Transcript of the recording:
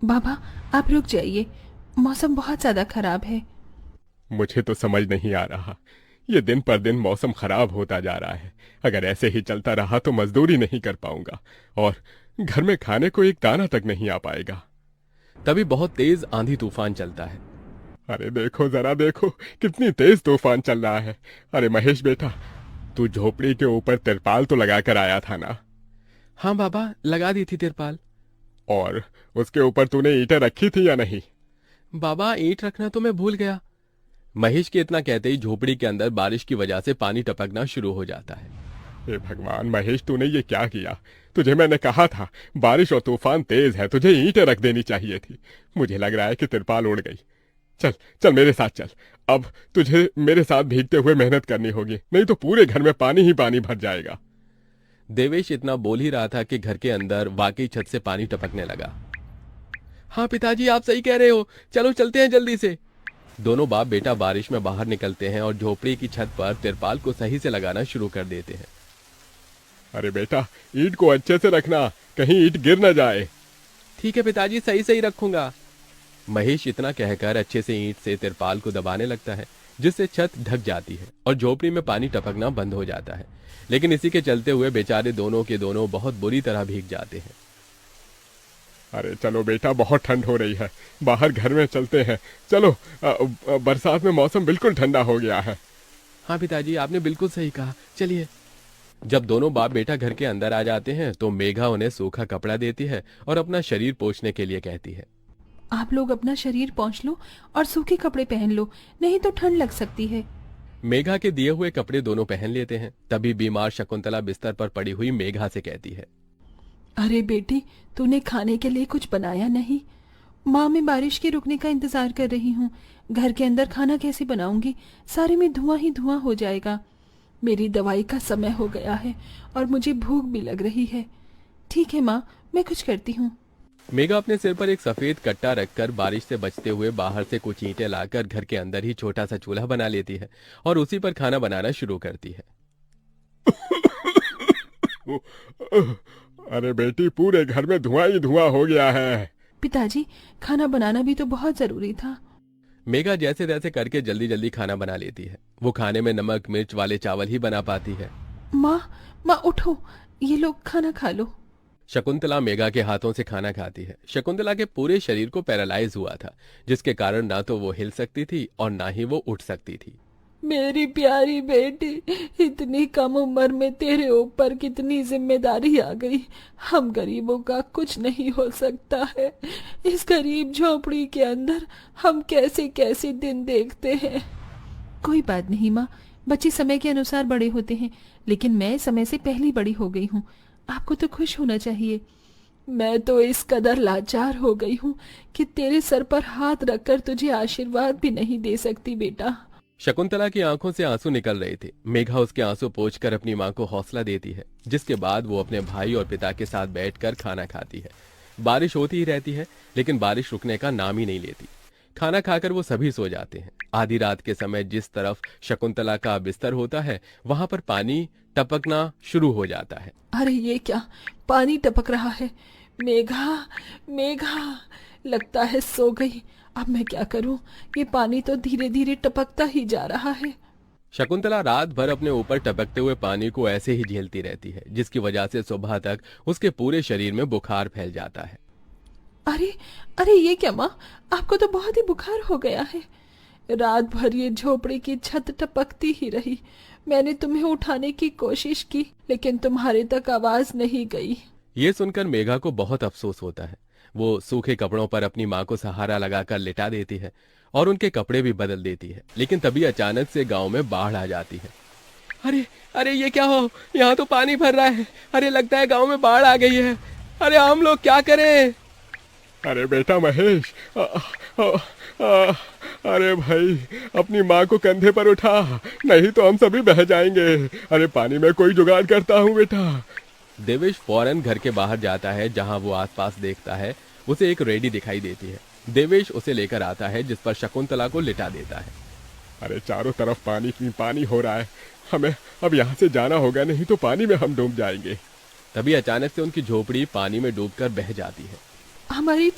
बाबा, आप रुक जाइए, मौसम बहुत ज्यादा खराब है। मुझे तो समझ नहीं आ रहा। ये दिन पर दिन मौसम खराब होता जा रहा है। अगर ऐसे ही चलता रहा तो मजदूरी नहीं कर पाऊंगा और घर में खाने को एक दाना तक नहीं आ पाएगा। तभी बहुत तेज आंधी तूफान चलता है। अरे देखो जरा देखो, कितनी तेज तूफान चल रहा है। अरे महेश बेटा, तू झोपड़ी के ऊपर तिरपाल तो लगा कर आया था ना? हाँ बाबा, लगा दी थी तिरपाल। और उसके ऊपर तूने ईंटें रखी थी या नहीं? बाबा, ईंट रखना तो मैं भूल गया। महेश के इतना कहते ही झोपड़ी के अंदर बारिश की वजह से पानी टपकना शुरू हो जाता है। हे भगवान महेश, तूने ये क्या किया? तुझे मैंने कहा था बारिश और तूफान तेज है, तुझे ईंटें रख देनी चाहिए थी। मुझे लग रहा है कि तिरपाल उड़ गई। चल चल मेरे साथ चल। अब तुझे मेरे साथ भीगते हुए मेहनत करनी होगी, नहीं तो पूरे घर में पानी ही पानी भर जाएगा। देवेश इतना बोल ही रहा था कि घर के अंदर वाकई छत से पानी टपकने लगा। हाँ पिताजी, आप सही कह रहे हो, चलो चलते हैं जल्दी से। दोनों बाप बेटा बारिश में बाहर निकलते हैं और झोपड़ी की छत पर तिरपाल को सही से लगाना शुरू कर देते हैं। अरे बेटा, ईंट को अच्छे से रखना, कहीं ईंट गिर न जाए। ठीक है पिताजी, सही सही रखूंगा। महेश इतना कहकर अच्छे से ईंट से तिरपाल को दबाने लगता है, जिससे छत ढक जाती है और झोपड़ी में पानी टपकना बंद हो जाता है। लेकिन इसी के चलते हुए बेचारे दोनों के दोनों बहुत बुरी तरह भीग जाते हैं। अरे चलो बेटा, बहुत ठंड हो रही है, बाहर घर में चलते हैं। चलो, बरसात में मौसम बिल्कुल ठंडा हो गया है। हाँ पिताजी, आपने बिल्कुल सही कहा, चलिए। जब दोनों बाप बेटा घर के अंदर आ जाते हैं तो मेघा उन्हें सूखा कपड़ा देती है और अपना शरीर पोंछने के लिए कहती है। आप लोग अपना शरीर पोंछ लो और सूखे कपड़े पहन लो, नहीं तो ठंड लग सकती है। मेघा के दिए हुए कपड़े दोनों पहन लेते हैं। तभी बीमार शकुंतला बिस्तर पर पड़ी हुई मेघा से कहती है। अरे बेटी, तूने खाने के लिए कुछ बनाया नहीं? माँ, मैं बारिश के रुकने का इंतजार कर रही हूँ। घर के अंदर खाना कैसे बनाऊंगी? सारे में धुआं ही धुआं हो जाएगा। मेरी दवाई का समय हो गया है और मुझे भूख भी लग रही है। ठीक है माँ, मैं कुछ करती हूँ। मेघा अपने सिर पर एक सफेद कट्टा रखकर बारिश से बचते हुए बाहर से कुछ ईंटें लाकर घर के अंदर ही छोटा सा चूल्हा बना लेती है और उसी पर खाना बनाना शुरू करती है। अरे बेटी, पूरे घर में धुआं ही धुआं हो गया है। पिताजी, खाना बनाना भी तो बहुत जरूरी था। मेघा जैसे तैसे करके जल्दी जल्दी खाना बना लेती है। वो खाने में नमक मिर्च वाले चावल ही बना पाती है। माँ, माँ उठो, ये लोग खाना खा लो। शकुंतला मेघा के हाथों से खाना खाती है। शकुंतला के पूरे शरीर को पैरालाइज हुआ था, जिसके कारण ना तो वो हिल सकती थी और ना ही वो उठ सकती थी। मेरी प्यारी बेटी, इतनी कम उम्र में तेरे ऊपर कितनी जिम्मेदारी आ गई। हम गरीबों का कुछ नहीं हो सकता है। इस गरीब झोपड़ी के अंदर हम कैसे कैसे दिन देखते हैं। कोई बात नहीं माँ, बच्चे समय के अनुसार बड़े होते हैं, लेकिन मैं समय से पहले बड़ी हो गई हूँ। आपको तो खुश होना चाहिए। मैं तो इस कदर लाचार हो गई हूँ कि तेरे सर पर हाथ रखकर तुझे आशीर्वाद भी नहीं दे सकती बेटा। शकुंतला की आंखों से आंसू निकल रहे थे। मेघा उसके आंसू पोंछकर अपनी मां को हौसला देती है, जिसके बाद वो अपने भाई और पिता के साथ बैठकर खाना खाती है। बारिश होती ही रहती है, लेकिन बारिश रुकने का नाम ही नहीं लेती। खाना खाकर वो सभी सो जाते हैं। आधी रात के समय जिस तरफ शकुंतला का बिस्तर होता है, वहां पर पानी टपकना शुरू हो जाता है। अरे ये क्या, पानी टपक रहा है। मेघा, मेघा, लगता है सो गई। अब मैं क्या करूं? ये पानी तो धीरे धीरे टपकता ही जा रहा है। शकुंतला रात भर अपने ऊपर टपकते हुए पानी को ऐसे ही झेलती रहती है, जिसकी वजह से सुबह तक उसके पूरे शरीर में बुखार फैल जाता है। अरे, अरे ये क्या माँ, आपको तो बहुत ही बुखार हो गया है। रात भर ये झोपड़ी की छत टपकती ही रही। मैंने तुम्हें उठाने की कोशिश की, लेकिन तुम्हारे तक आवाज नहीं गई। ये सुनकर मेघा को बहुत अफसोस होता है। वो सूखे कपड़ों पर अपनी मां को सहारा लगाकर लिटा देती है और उनके कपड़े भी बदल देती है। लेकिन तभी अचानक से गांव में बाढ़ आ जाती है। अरे अरे ये क्या हो, यहाँ तो पानी भर रहा है। अरे लगता है गांव में बाढ़ आ गई है। अरे हम लोग क्या करें? अरे बेटा महेश, अरे भाई, अपनी माँ को कंधे पर उठा, नहीं तो हम सभी बह जाएंगे। अरे पानी में कोई जुगाड़ करता हूँ बेटा। देवेश फौरन घर के बाहर जाता है। जहां वो आसपास देखता है, उसे एक रेडी दिखाई देती है। देवेश उसे लेकर आता है, जिस पर शकुंतला को लिटा देता है। अरे चारों तरफ पानी ही पानी हो रहा है, हमें अब यहाँ से जाना होगा, नहीं तो पानी में हम डूब जाएंगे। तभी अचानक से उनकी झोपड़ी पानी में डूबकर बह जाती है। हमारी